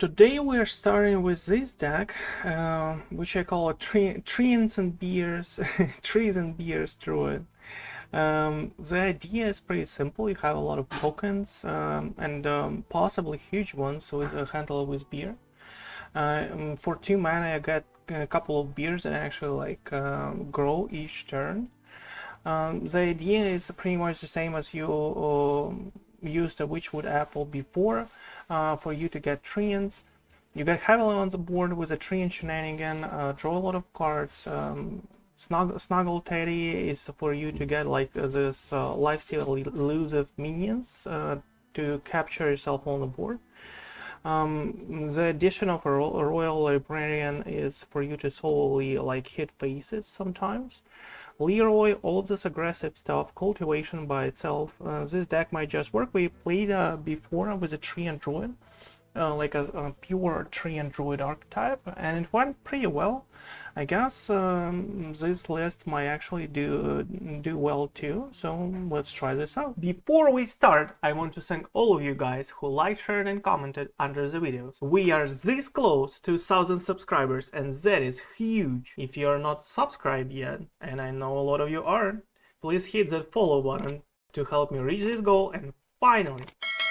Today we're starting with this deck, which I call a Treants and Beers, Trees and Beers Druid. The idea is pretty simple. You have a lot of tokens and possibly huge ones with a handle with beer. For 2 mana I get a couple of beers that actually grow each turn. The idea is pretty much the same as you used the Witchwood Apple before, for you to get treants. You get heavily on the board with a treant shenanigan, draw a lot of cards. Snuggle Teddy is for you to get this lifesteal elusive minions to capture yourself on the board. The addition of a Royal Librarian is for you to solely hit faces sometimes. Leroy, all this aggressive stuff, cultivation by itself. This deck might just work. We played before with a Treant Druid, a pure Treant Druid archetype, and it went pretty well. I guess this list might actually do well too, so let's try this out. Before we start, I want to thank all of you guys who liked, shared and commented under the videos. We are this close to 1,000 subscribers, and that is huge. If you are not subscribed yet, and I know a lot of you aren't, please hit that follow button to help me reach this goal and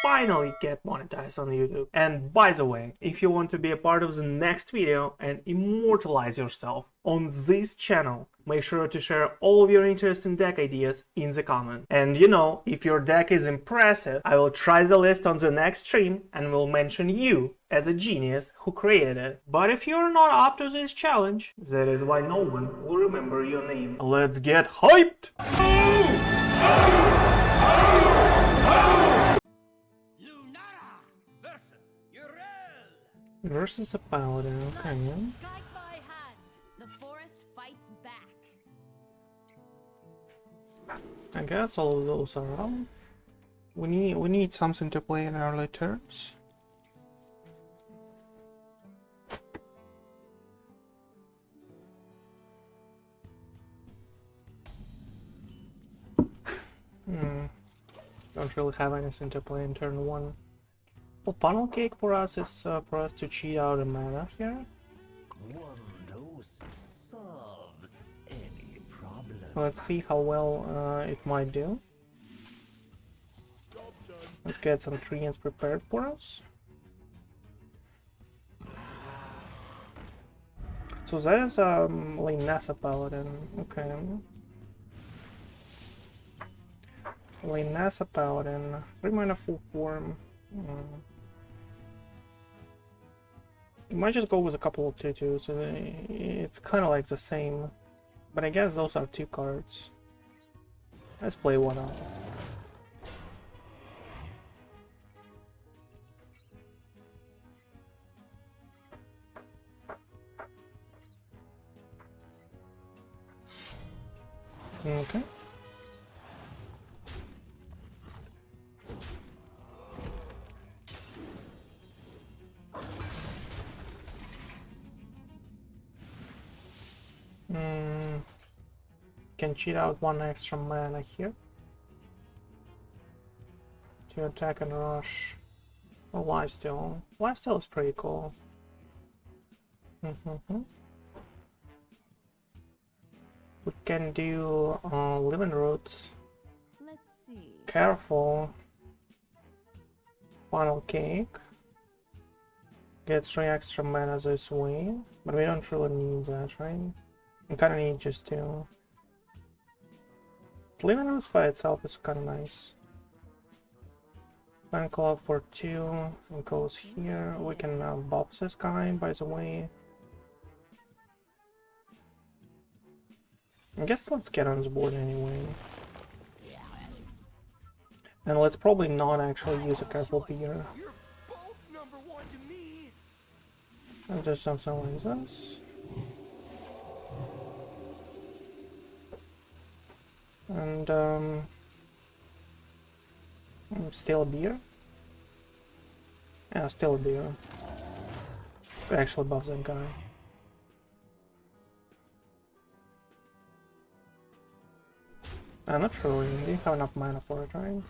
finally get monetized on YouTube. And by the way, if you want to be a part of the next video and immortalize yourself on this channel, make sure to share all of your interesting deck ideas in the comments. And you know, if your deck is impressive, I will try the list on the next stream and will mention you as a genius who created it. But if you're not up to this challenge, that is why no one will remember your name. Let's get hyped! Versus a paladin, okay. The forest fights back. I guess all of those are out. We need something to play in early turns. Don't really have anything to play in turn 1. Well, funnel cake for us is for us to cheat out a mana here. One dose solves any problem. Let's see how well it might do. Let's get some treants prepared for us. So that is Nessa Paladin. Okay. Nessa Paladin. 3 mana full form. You might just go with a couple of 2/2s, so it's kind of like the same, but I guess those are 2 cards. Let's play one out. Okay. Can cheat out 1 extra mana here to attack and rush. Oh, lifesteal. Lifesteal is pretty cool. We can do living roots. Let's see. Careful. Funnel cake. Get 3 extra mana this way, but we don't really need that, right? We kind of need just 2. Living roots by itself is kind of nice. Fan club for 2. It goes here. We can buff this guy, by the way. I guess let's get on the board anyway. And let's probably not actually use a careful beer. Let's do something like this. And still a beer. Yeah, still a beer. We actually buff that guy. I'm not sure. You have enough mana for it, right?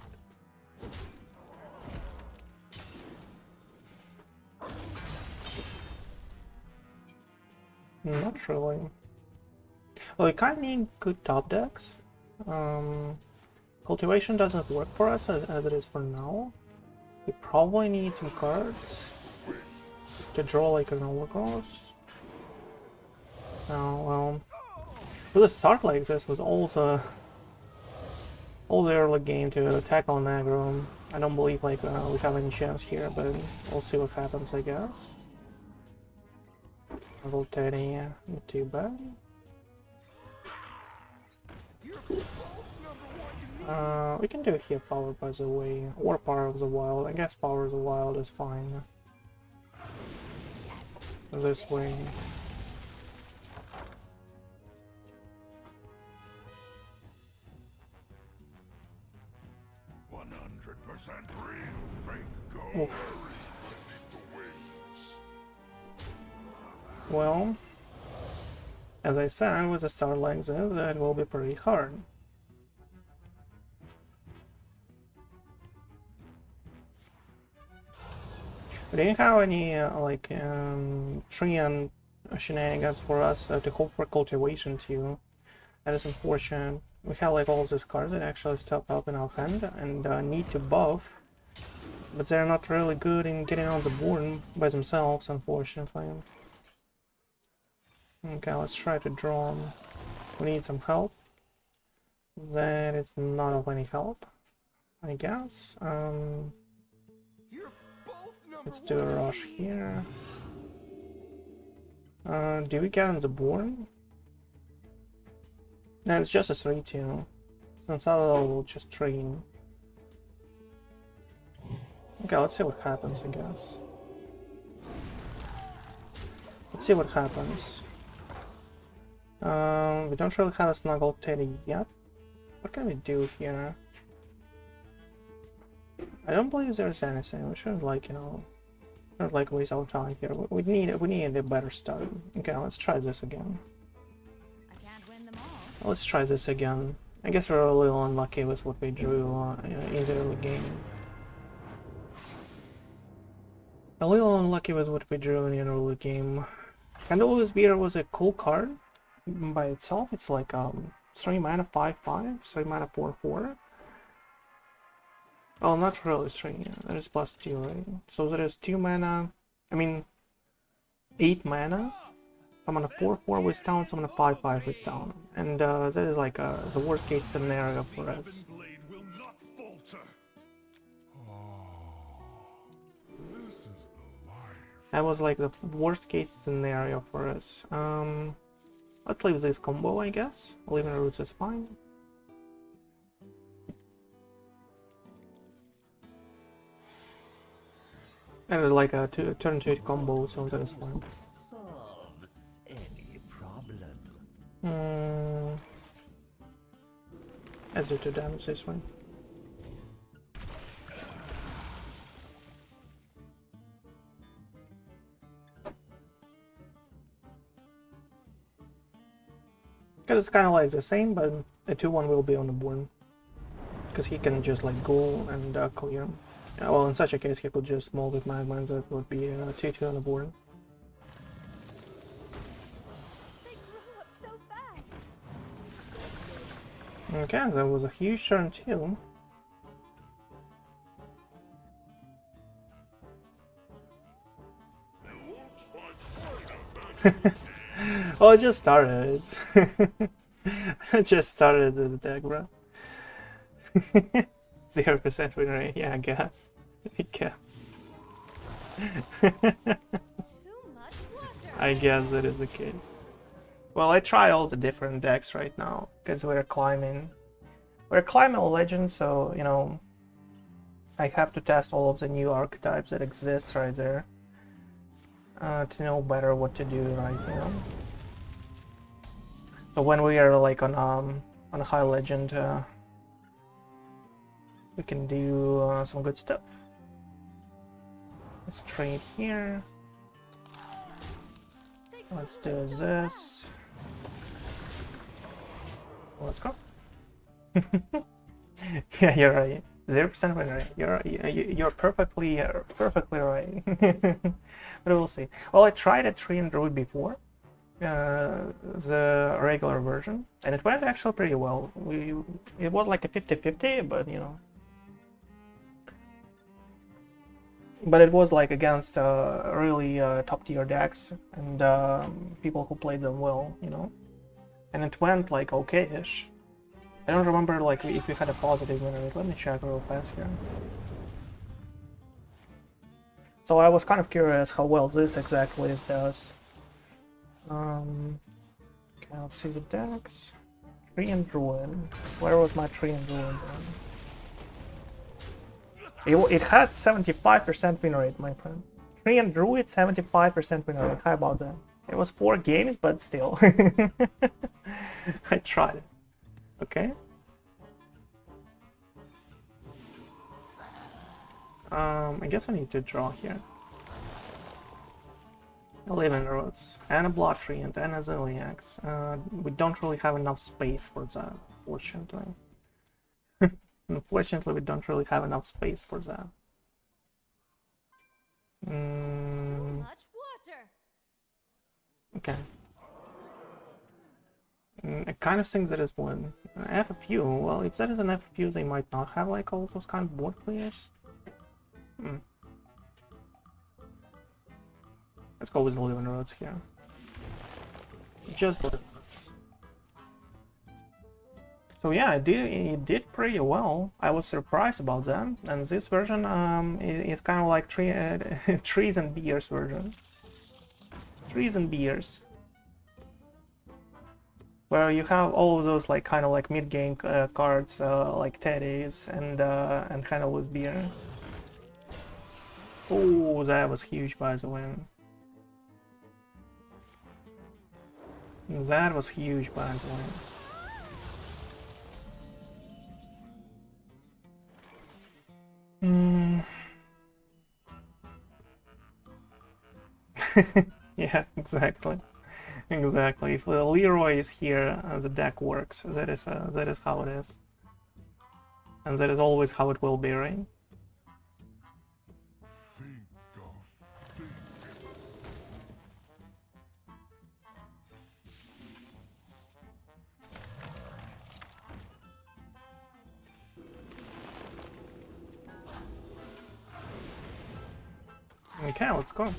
Not really. Well, we kind of need good top decks. Cultivation doesn't work for us as it is for now. We probably need some cards to draw like an Overgrowth. Oh, well. With a start like this was also all the early game to tackle an aggro. I don't believe like we have any chance here, but we'll see what happens, I guess. Level 30, not too bad. We can do here Power by the way, or Power of the Wild. I guess Power of the Wild is fine. This way. Oof. Well, as I said, with a start like this, that will be pretty hard. We didn't have any Treant shenanigans for us to hope for cultivation too. That is unfortunate. We have like all of these cards that actually step up in our hand and need to buff, but they're not really good in getting on the board by themselves, unfortunately. Okay, let's try to draw. We need some help. That is not of any help, I guess. Let's do a rush here. Do we get on the board? No, it's just a 3-2. Since I'll just train. Okay, let's see what happens, I guess. Let's see what happens. We don't really have a Snuggle Teddy yet. What can we do here? I don't believe there's anything. We shouldn't not waste our time here. We need a better start. Okay, let's try this again. I can't win them all. Let's try this again. I guess we're a little unlucky with what we drew in the early game. A little unlucky with what we drew in the early game. Candlewood's Beer was a cool card by itself. It's like 3 mana 5/5, 3 mana 4/4. Well, not really 3. That is +2, right? So there is 2 mana. I mean, 8 mana. Some on a 4/4 with town, some on a 5/5 with town, and that is like the worst case scenario for us. That was like the worst case scenario for us. Let's leave this combo, I guess. Leaving roots is fine. And like a turn to 8 combo, so that is fine. Solves any problem. Let's do 2 damage this way. Because it's kind of like the same, but the 2/1 will be on the board. Because he can just like go and clear. Well, in such a case, he could just mold with Magmans, that would be 2/2 on the board. They grew up so fast. Okay, that was a huge turn too. Well, I just started. I just started the deck, bro. 0% win rate, yeah, I guess. I guess. Too much water. I guess that is the case. Well, I try all the different decks right now, because we're climbing. We're climbing Legends, so, you know, I have to test all of the new archetypes that exist right there. To know better what to do right now. So when we are like on a high legend, we can do some good stuff. Let's trade here. Let's do this. Let's go. Yeah, you're right. 0% win rate. You're perfectly right. But we'll see. Well, I tried a Treant Druid before, the regular version, and it went actually pretty well. It was like a 50-50, but you know, but it was like against really top tier decks and people who played them well, you know, and it went like okay-ish. I don't remember like if we had a positive win rate. Let me check real fast here. So I was kind of curious how well this exactly does. Okay, let's see the decks. Treant Druid. Where was my Treant Druid then? It had 75% win rate, my friend. Treant Druid, 75% win rate. How about that? It was 4 games, but still. I tried it. Okay. I guess I need to draw here. 11 roads, and a Blood Treant, and a Zilliax. We don't really have enough space for that, fortunately. Unfortunately, we don't really have enough space for that. Too much water. Okay. I kind of think that is one. FFU, well, if that is an FFU, they might not have like all those kind of board players. Let's go with 11 roads here. Just 11 roads. So yeah, it did pretty well. I was surprised about that. And this version is kind of like trees and beers version. Trees and beers. Where you have all of those like kind of like mid-game cards like teddies and kind of with beer. Oh, that was huge by the way. That was huge by the way. Yeah, exactly. Exactly. If Leroy is here, the deck works. That is how it is, and that is always how it will be, right? Okay, let's go.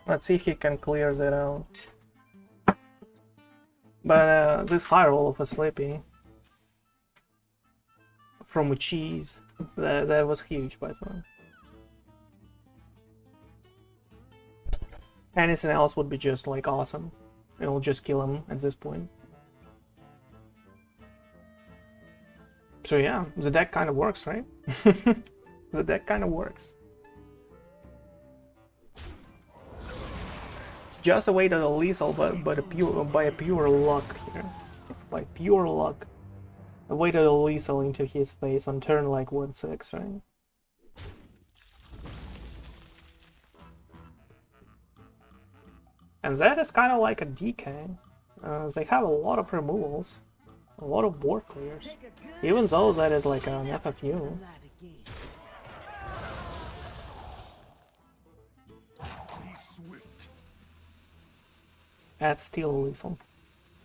Let's see if he can clear that out. But this high roll of a Slippy from a cheese, that was huge by the way. Anything else would be just like awesome. It'll just kill him at this point. So yeah, the deck kind of works, right? The deck kind of works. Just a way to the lethal, but by a pure luck here. By pure luck. A way to the lethal into his face on turn like 1-6, right? And that is kind of like a DK. They have a lot of removals. A lot of board clears. Even though that is like an FFU. That's still lethal.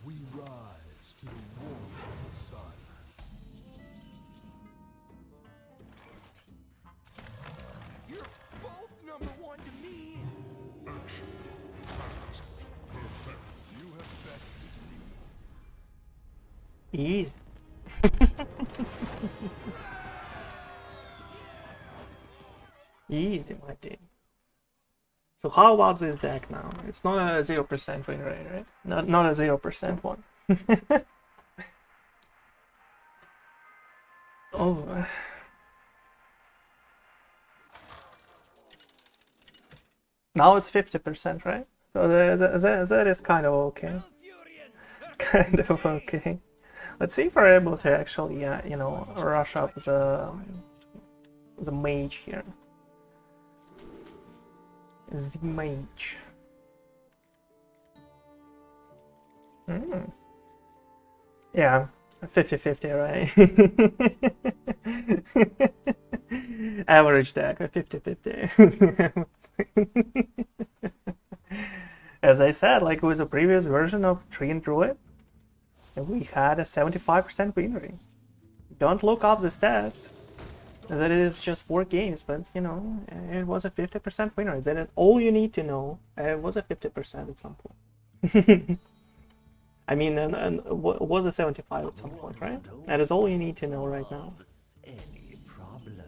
We rise to the warmth of the sun. You're both number 1 to me. You have bested me. Easy. Easy, my dude. So how about this deck now? It's not a 0% win rate, right? Not a 0% one. Oh. Now it's 50%, right? So that is kind of okay. Kind of okay. Let's see if we're able to actually, you know, rush up the mage here. The mage. Yeah, 50-50, right? Average deck, 50-50. As I said, like with the previous version of Treant Druid, we had a 75% win rate. Don't look up the stats. That it is just 4 games, but you know, it was a 50% win rate. That is all you need to know. It was a 50% at some point. I mean, and was a 75 at some point, right? That is all you need to know right now. Any problem?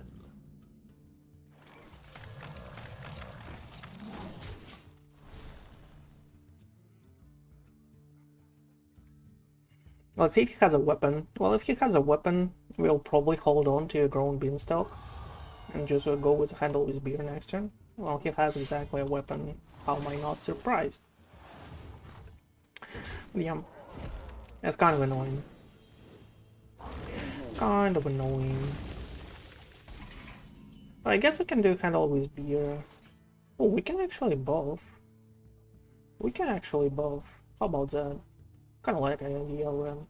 Let's see if he has a weapon. Well, if he has a weapon, we'll probably hold on to a grown beanstalk and just go with handle with beer next turn. Well, he has exactly a weapon. How am I not surprised? Yeah, that's kind of annoying. Kind of annoying. But I guess we can do handle with beer. Oh, we can actually both. We can actually both. How about that? Kind of like an idea of him.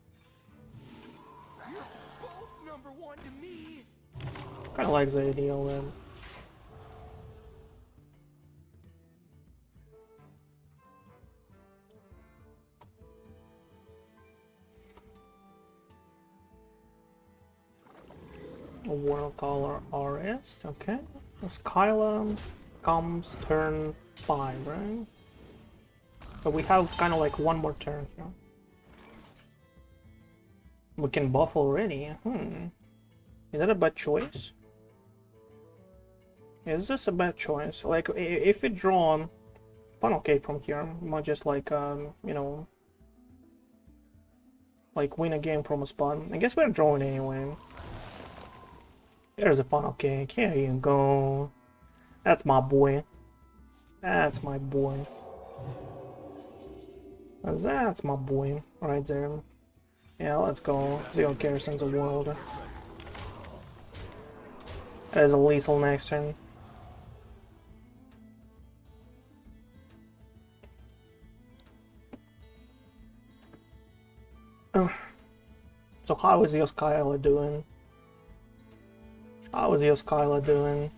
Kind of like the idea of him. Watercolor RS, okay. Skyla comes turn 5, right? So we have kind of like one more turn here. We can buff already. Is that a bad choice? Is this a bad choice? Like, if we draw funnel cake from here, might just like, you know, like win a game from a spot. I guess we're drawing anyway. There's a funnel cake. Here you go. That's my boy. That's my boy. That's my boy right there. Yeah, let's go. Zero Garrison's a world. There's a lethal next turn. So how is your Skyla doing? How is your Skyla doing?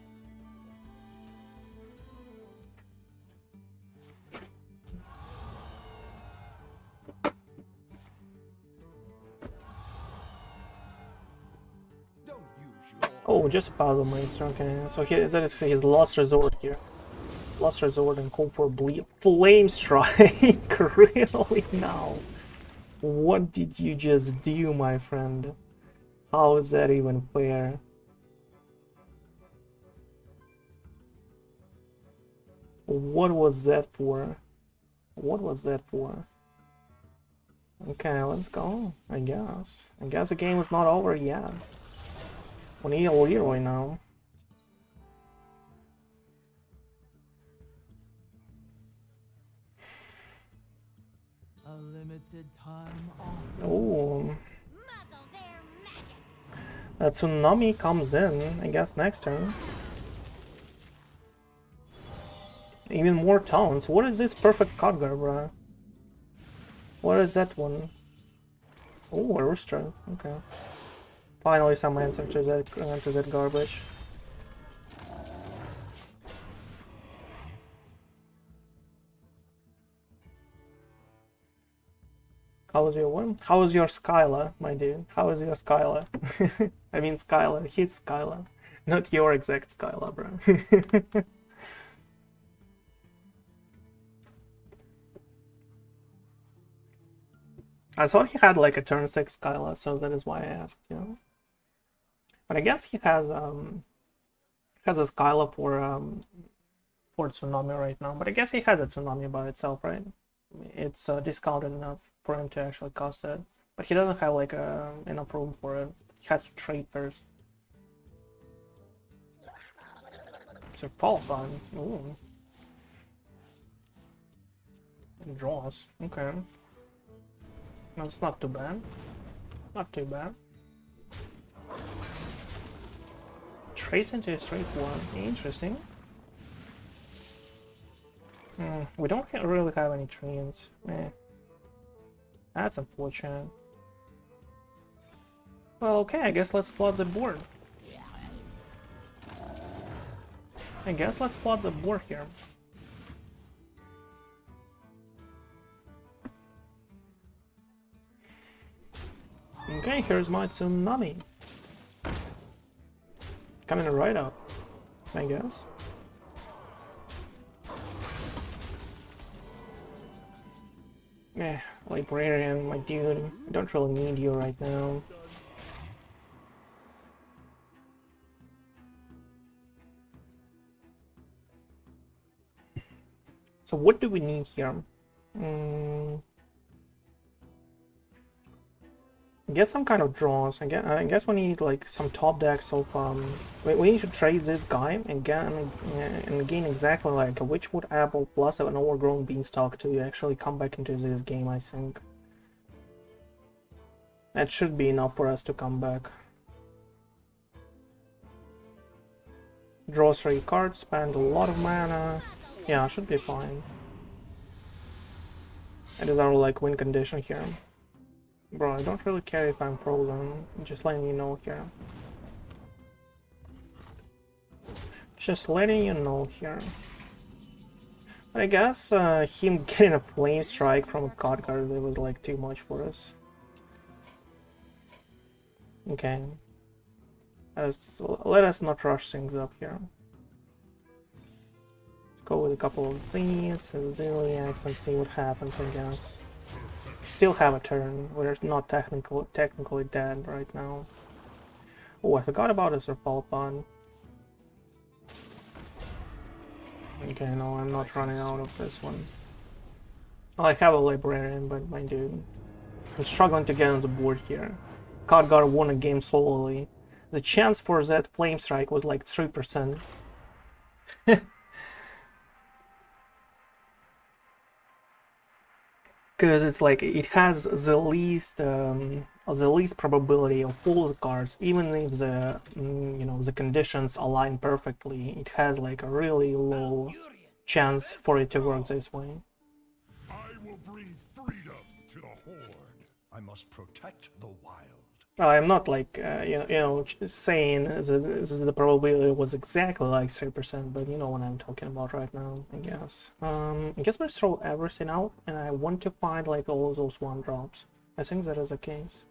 Oh, just a puzzle monster. Okay, so that is his last resort here. Last resort and hope for bleed. Flame strike. Really now? What did you just do, my friend? How is that even fair? What was that for? What was that for? Okay, let's go. I guess the game is not over yet. We need a Leroy now. A limited time offer. Oh, Muzzle their magic. that tsunami comes in, I guess, next turn. Even more towns. What is this perfect Khadgar, bro? What is that one? Oh, a rooster. Okay. Finally, some answer to that garbage. How was your one? How was your Skyla, my dude? How was your Skyla? I mean Skyla, his Skyla. Not your exact Skyla, bro. I thought he had like a turn 6 Skyla, so that is why I asked, you know. But I guess he has a Skyla for Tsunami right now. But I guess he has a Tsunami by itself, right? It's discounted enough for him to actually cost it. But he doesn't have like enough room for it. He has to trade first. So Polyphon. Ooh. Draws. Okay. That's not too bad. Not too bad. Trace into a straight one. Interesting. We don't really have any treants. That's unfortunate. Well, okay, I guess let's flood the board. I guess let's flood the board here. Okay, here's my tsunami. Coming right up, I guess. Librarian, my dude, I don't really need you right now. So what do we need here? I guess some kind of draws. I guess we need like some top decks of we need to trade this guy and gain exactly like a Witchwood Apple plus an overgrown beanstalk to actually come back into this game, I think. That should be enough for us to come back. Draw 3 cards, spend a lot of mana. Yeah, should be fine. That is our like win condition here. Bro, I don't really care if I'm frozen. Just letting you know here. Just letting you know here. But I guess him getting a flame strike from a card card was like too much for us. Okay. Let us not rush things up here. Let's go with a couple of these and Zilliacs and see what happens, I guess. Still have a turn. We're not technically dead right now. Oh, I forgot about a Serpulpon. Okay, no, I'm not running out of this one. Well, I have a Librarian, but my dude, I'm struggling to get on the board here. Khadgar won a game solely. The chance for that Flame Strike was like 3%. Because it's like it has the least probability of all the cards, even if the the conditions align perfectly. It has like a really low chance for it to work this way. I will bring freedom to the Horde. I must protect the wild. Well, I'm not like saying the probability was exactly like 3%, but you know what I'm talking about right now, I guess. I guess we throw everything out, and I want to find like all of those 1-drops. I think that is the case.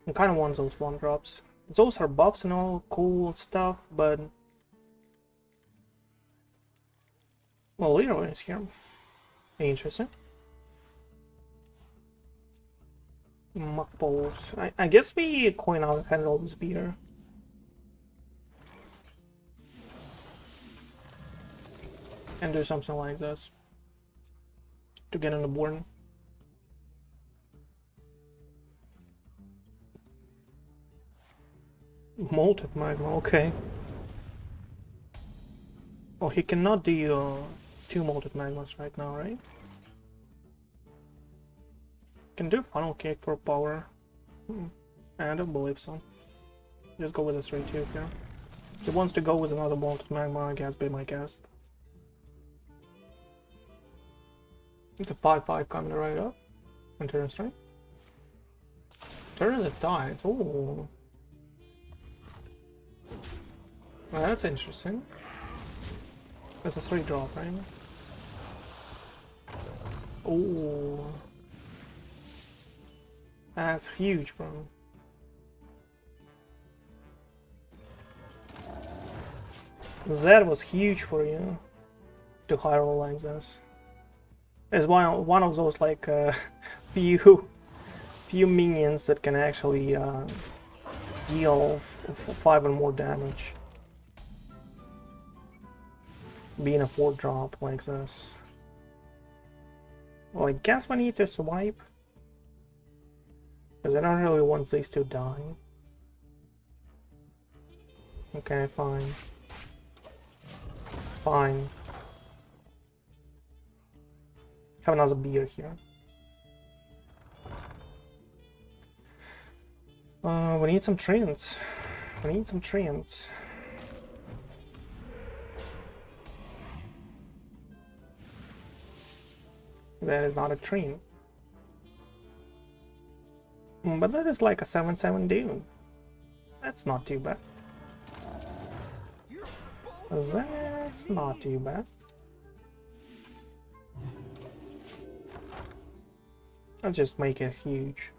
I kind of want those 1-drops. Those are buffs and all cool stuff, but well, Leroy is here. Interesting. Muck balls. I guess we coin out handle this beer. And do something like this. To get on the board. Molten magma, okay. Oh, he cannot do 2 molten magmas right now, right? Can do funnel cake for power. I don't believe so. Just go with a 3-2 here. He wants to go with another molten magma, I guess, be my guess. It's a 5-5 coming right up. And turn straight. Turn the dice. Ooh. Well, that's interesting. That's a 3-drop, right? Ooh. That's huge, bro. That was huge for you to high roll like this. It's one of those like few minions that can actually deal 5 or more damage. Being a 4-drop like this. Well, I guess we need to swipe. Because I don't really want these to die. Okay, fine. Fine. Have another beer here. We need some treants. We need some treants. That is not a treant. But that is like a 7/7 dude. That's not too bad. That's not too bad. Let's just make it huge.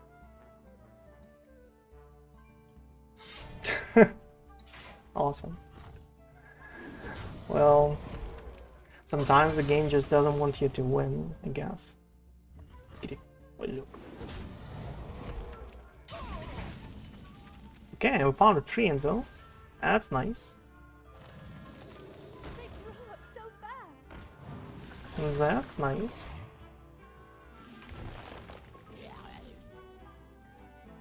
Awesome. Well, sometimes the game just doesn't want you to win, I guess. Okay, we found a treant though. That's nice. They grow up so fast. That's nice.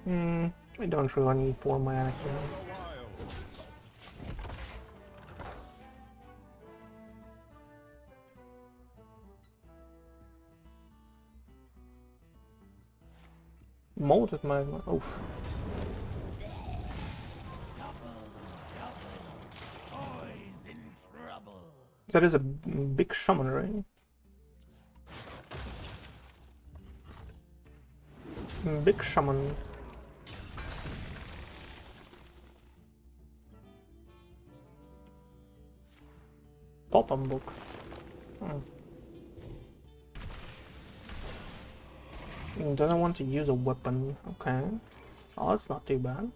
We don't really need 4 mana here. Molded magma. Oof. That is a big shaman, right? Big shaman. Bottom book. Don't want to use a weapon. Okay. Oh, that's not too bad.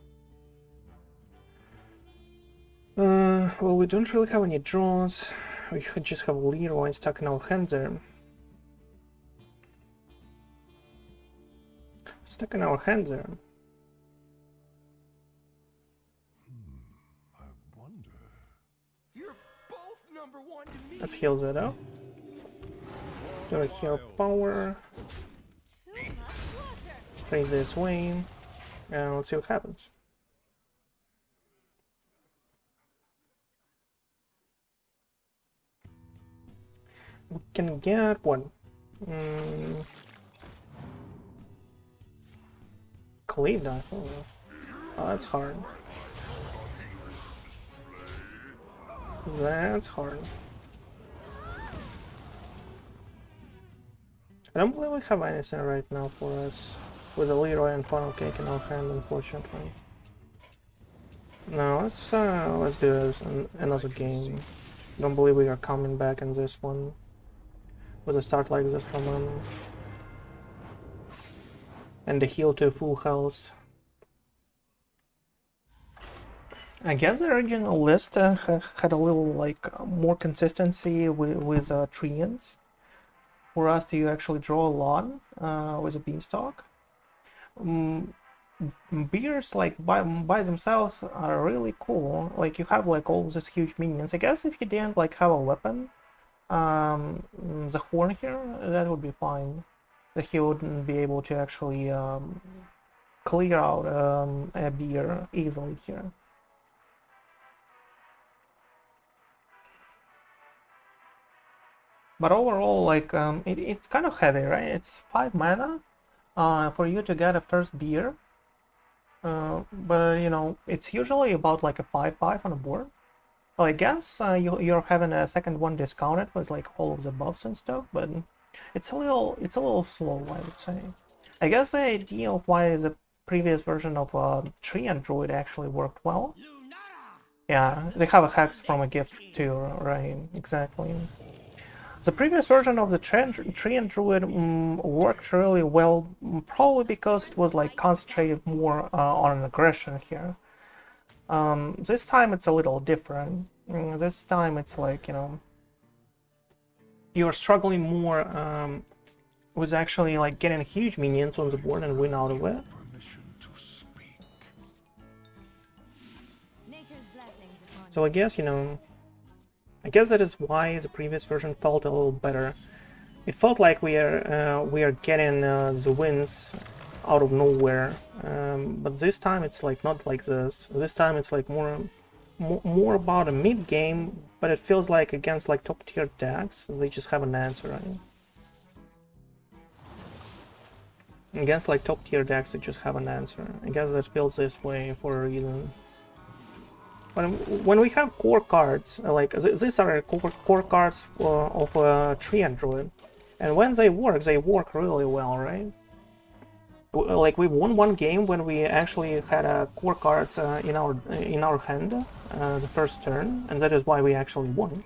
Well, we don't really have any draws. We could just have Leroy stuck in our hands there. Stuck in our hands there. I wonder. You're both number one to me. Let's heal that out. Do a heal power. Too much water. Play this way. And let's see what happens. We can get one. Cleave knife. Oh, that's hard. That's hard. I don't believe we have anything right now for us with a Leroy and funnel cake in our hand, unfortunately. No, let's do this another game. Don't believe we are coming back in this one with a start like this from him. And the heal to full health. I guess the original list had a little like more consistency with treants for us to actually draw a lot with a beanstalk. Beers like by themselves are really cool. Like you have like all this huge minions. I guess if you didn't like have a weapon, the horn here, that would be fine. That he wouldn't be able to actually clear out a beer easily here. But overall, like it's kind of heavy, right? It's 5 mana for you to get a first beer. But you know, it's usually about like a 5/5 on a board. Well, I guess you're having a second one discounted with like all of the buffs and stuff, but it's a little slow, I would say. I guess the idea of why the previous version of Treant Druid actually worked well. Yeah, they have a hex from a gift too, right? Exactly. The previous version of the Treant Druid worked really well, probably because it was like concentrated more on aggression here. This time it's a little different. This time it's like, you know, you're struggling more with actually like getting huge minions on the board and win out of it. So I guess, you know, I guess that is why the previous version felt a little better. It felt like we are getting the wins out of nowhere, but this time it's like not like this. This time it's like more about a mid game, but it feels like against like top tier decks they just have an answer, right? Against like top tier decks they just have an answer. I guess that feels this way for a reason. When we have core cards, like these are core cards of a Treant Druid, and when they work really well, right? Like we won one game when we actually had core cards in our hand the first turn, and that is why we actually won.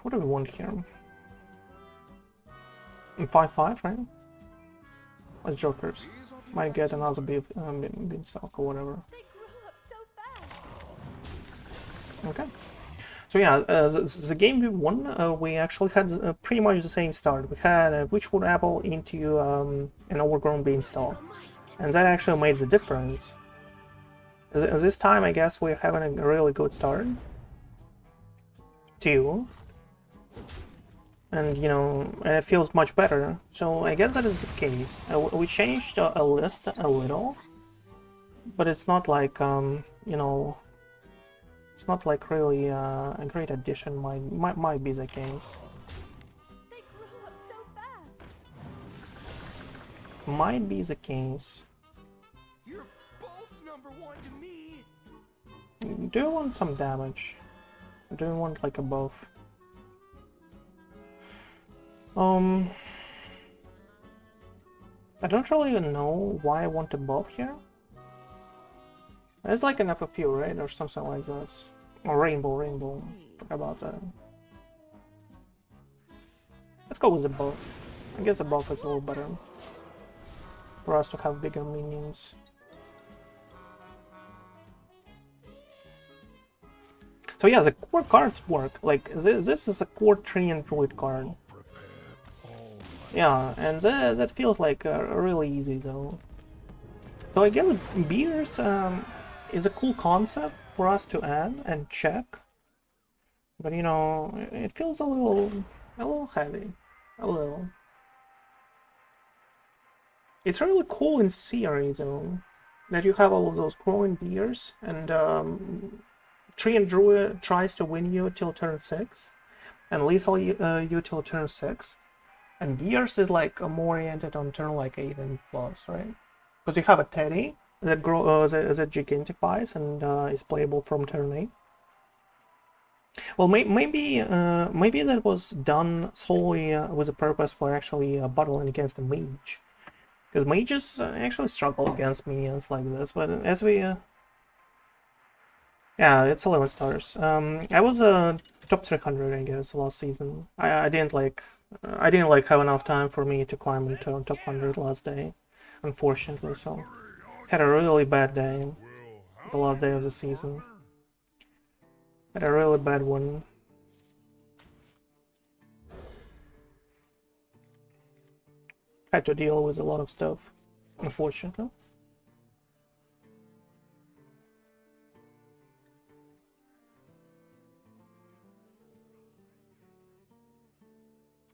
What do we want here? 5/5, right? As jokers. Might get another beanstalk or whatever. They grew up so fast. Okay. So yeah, the game we won, we actually had pretty much the same start. We had a Witchwood Apple into an overgrown beanstalk, and that actually made the difference. This time, I guess we're having a really good start. 2. And, you know, and it feels much better. So I guess that is the case. We changed a list a little, but it's not like, you know, it's not like really a great addition. Might be the case. They grew up so fast. Might be the case. You're both #1 to me. Do you want some damage? Do you want like a buff? I don't really know why I want a buff here. It's like an FFU, right? Or something like this. Or rainbow. Forgot about that. Let's go with the buff. I guess the buff is a little better. For us to have bigger minions. So yeah, the core cards work. Like, this is a core Treant Druid card. Yeah, and that feels like really easy though. So I guess beers is a cool concept for us to add and check, but you know, it feels a little heavy, a little. It's really cool in theory though, that you have all of those growing beers, and Treant Druid tries to win you till turn 6, and lethal you till turn 6. And Beers is like more oriented on turn like 8 and plus, right? Because you have a Teddy that that gigantifies and is playable from turn 8. Well, maybe that was done solely with a purpose for actually battling against the mage, because mages actually struggle against minions like this. But as we yeah, it's 11 stars. I was top 300, I guess, last season. I didn't like have enough time for me to climb into top 100 last day, unfortunately. So had a really bad day. The last day of the season. Had a really bad one. Had to deal with a lot of stuff, unfortunately.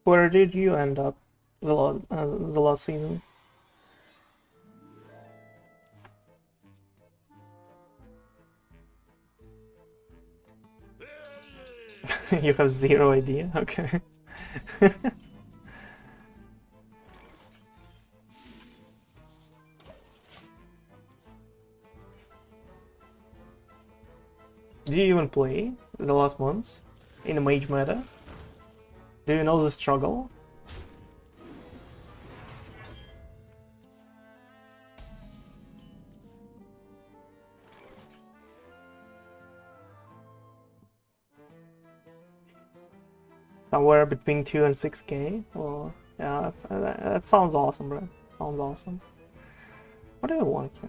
Where did you end up the last season? You have zero idea? Okay. Do you even play the last months in the mage meta? Do you know the struggle? Somewhere between 2 and 6k? Well, yeah, that sounds awesome, bro. Sounds awesome. What do I want here?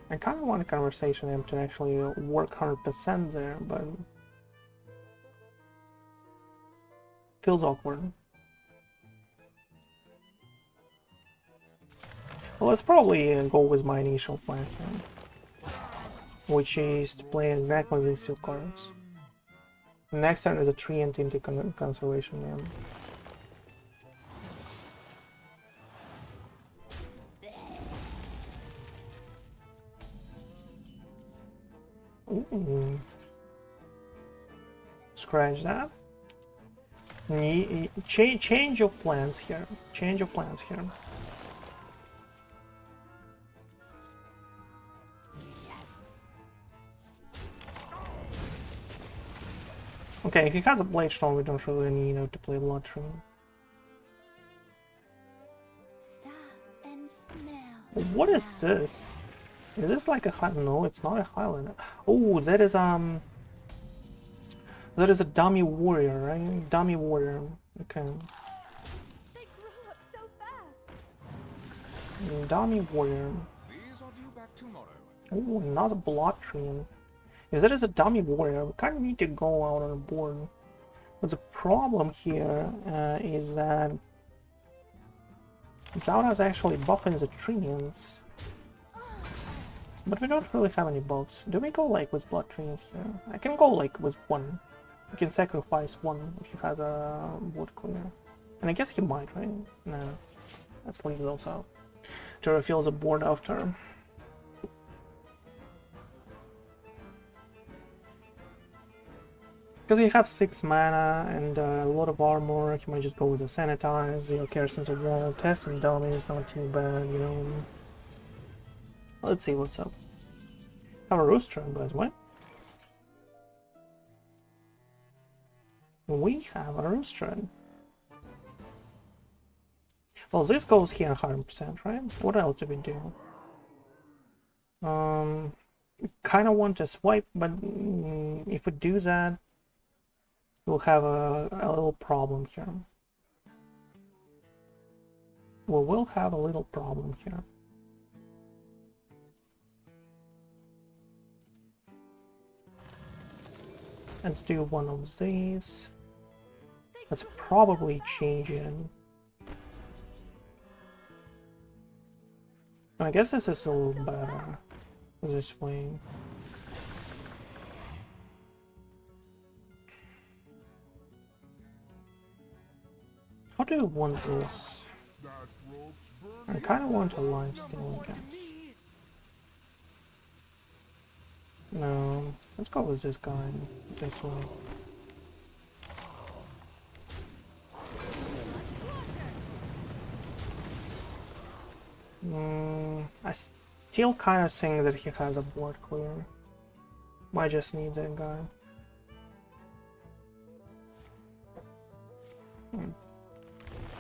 I kind of want a conversation with him to actually work 100% there, but feels awkward. Well, let's probably go with my initial plan here, which is to play exactly these 2 cards. Next turn is a Treant into Conservation Man. Ooh. Scratch that. Change your plans here. Change your plans here. Okay, if he has a Blade Storm, we don't really need to play Blood Treant. Stop and smell. What is this? Is this like a high? No, it's not a Highlander. Oh, that is a dummy warrior, right? Dummy warrior. Okay. They grow up so fast. Dummy warrior. These are due back tomorrow. Oh, another Blood Treant. If that is a dummy warrior, we kind of need to go out on the board. But the problem here is that without us actually buffing the treants, but we don't really have any buffs. Do we go like with Blood Treants here? I can go like with one. I can sacrifice one if he has a board clear. And I guess he might, right? No. Let's leave those out to refill the board after. Because you have 6 mana and a lot of armor, you might just go with a sanitize, 0 care since a wall, test and dummy is not too bad. Let's see what's up. Have a rooster, by the way. We have a rooster. Well, this goes here 100%, right? What else do we do? Kind of want to swipe, but if we do that, we'll have a little problem here. We will have a little problem here. Let's do one of these. Let's probably change it. I guess this is a little better this way. How do you want this? I kind of want a lifesteal, I guess. No, let's go with this guy. This way. I still kind of think that he has a board clear. Might just need that guy.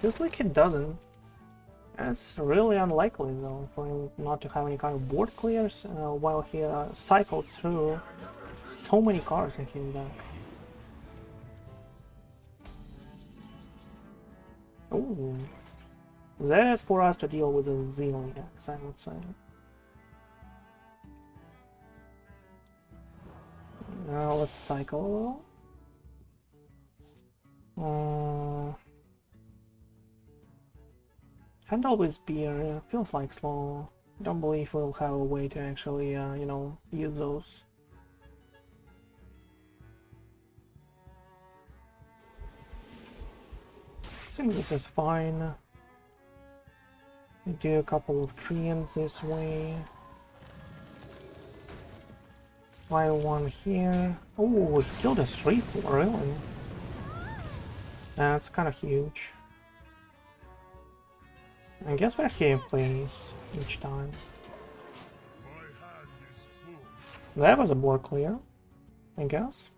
Feels like he doesn't. That's really unlikely though, for him not to have any kind of board clears while he cycles through so many cards in his deck. Ooh. That is for us to deal with the Seedlings, I would say. Now let's cycle a little. Handle with beer feels like slow. I don't believe we'll have a way to actually, use those. I think this is fine. Do a couple of treants this way. Fly one here. Oh, he killed a 3/4, really? That's kind of huge. I guess we're here plays each time. That was a board clear, I guess.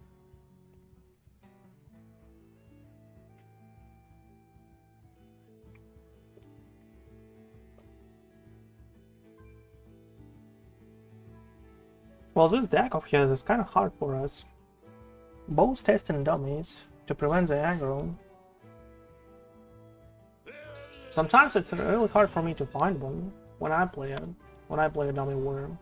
Well, this deck of his is kind of hard for us. Both testing dummies to prevent the aggro. Sometimes it's really hard for me to find one when I play it. When I play a dummy worm.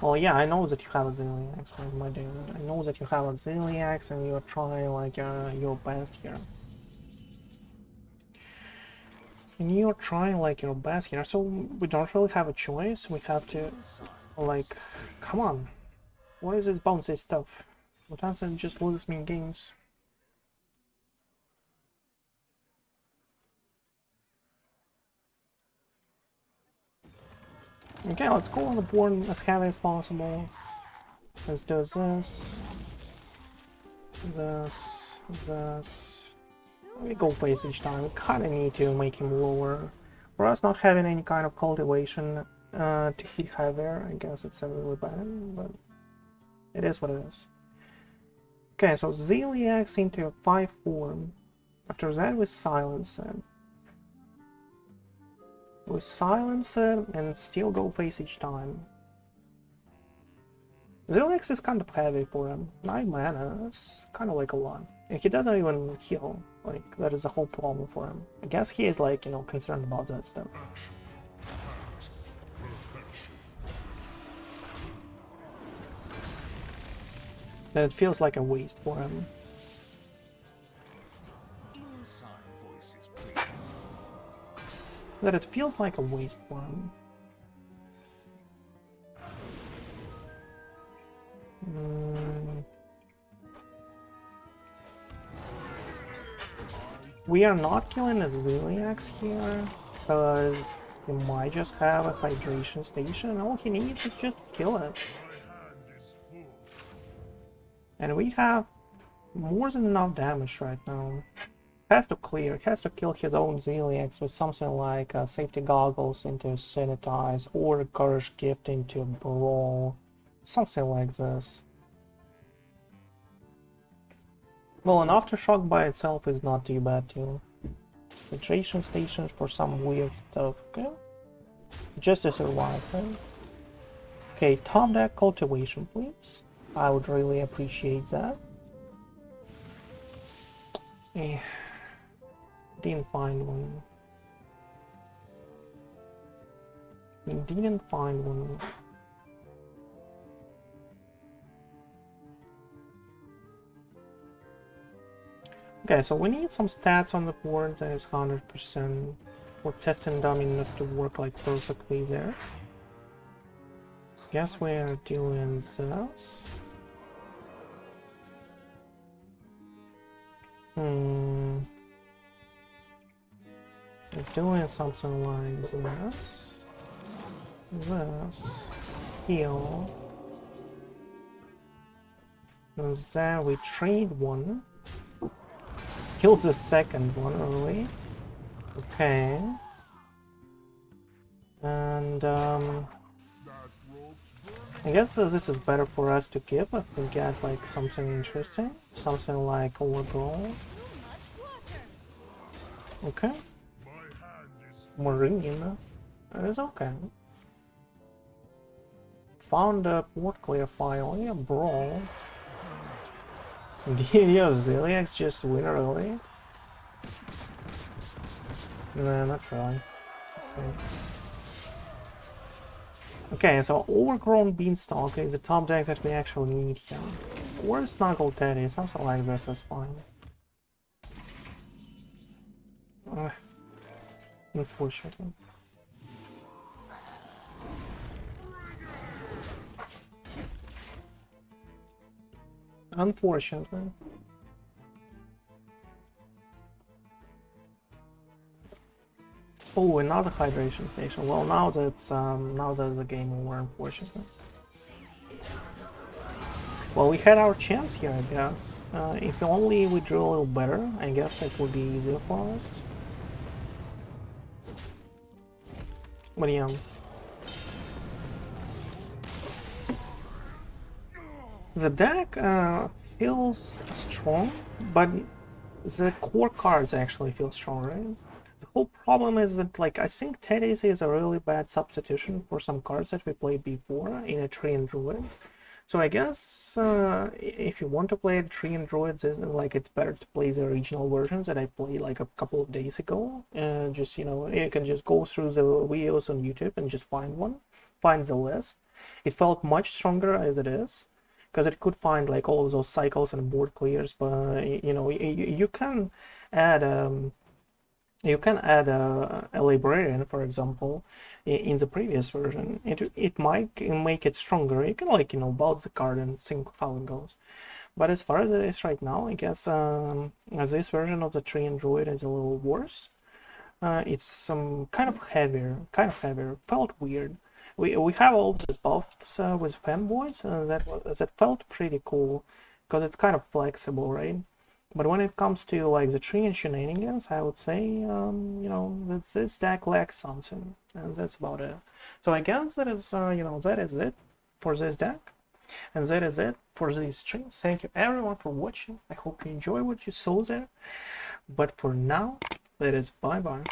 Well, yeah, I know that you have a Zilliax, my dude. I know that you have a Zilliax and you're trying like your best here. And you're trying like your best here, so we don't really have a choice. We have to, like, come on. What is this bouncy stuff? Sometimes it just loses me in games. Okay, let's go on the board as heavy as possible. Let's do this. This. We go face each time. We kinda need to make him lower. For us not having any kind of cultivation to hit heavier, I guess it's a little bad, but it is what it is. Okay, so Zeliax into a 5/4. After that we silence it. We silence it and still go face each time. Zeliax is kind of heavy for him. 9 mana, that's kind of like a lot. And he doesn't even heal. Like, that is a whole problem for him. I guess he is like, you know, concerned about that stuff. That it feels like a waste for him. Inside voices, please. That it feels like a waste for him. We are not killing his Zeliax here, because he might just have a hydration station. All he needs is just kill it. And we have more than enough damage right now. Has to clear, has to kill his own Zeliax with something like safety goggles into sanitize or courage gift into brawl. Something like this. Well, an aftershock by itself is not too bad too. Hydration stations for some weird stuff, okay? Just to survive, right? Okay, top deck cultivation, please. I would really appreciate that. Eh, didn't find one. Didn't find one. Okay, so we need some stats on the board that is 100%. We're testing dummy not to work like perfectly there. Guess we're doing this. We're doing something like this. This. Heal. And then we trade one. Kill the second one early. Okay. And I guess this is better for us to keep if we get like something interesting. Something like overgrown. Okay. Marine. That is okay. Found a port clear file. Yeah, brawl. Did your Zeliax just win early? Nah, not really. Okay. Okay, so overgrown beanstalk is the top deck that we actually need here. Or snuggle teddy, something like this is fine. Unfortunately. Unfortunately. Oh, another hydration station. Well, now that's the game over, unfortunately. Well, we had our chance here, I guess. If only we drew a little better, I guess it would be easier for us. But yeah. The deck feels strong, but the core cards actually feel strong, right? The whole problem is that, like, I think Teddy's is a really bad substitution for some cards that we played before in a Treant Druid. So I guess if you want to play a Treant Druid, like, it's better to play the original versions that I played like a couple of days ago. And just, you know, you can just go through the videos on YouTube and just find the list. It felt much stronger as it is, because it could find like all of those cycles and board clears, but you know, you can add a librarian, for example, in the previous version. It might make it stronger. You can, like, you know, build the card and think how it goes. But as far as it is right now, I guess this version of the Treant Druid is a little worse. It's kind of heavier, felt weird. We have all these buffs with fanboys that felt pretty cool, because it's kind of flexible, right? But when it comes to like the Treant shenanigans, I would say you know, that this deck lacks something, and that's about it. So I guess that is you know, that is it for this deck. And that is it for this stream. Thank you everyone for watching. I hope you enjoy what you saw there. But for now, that is bye bye.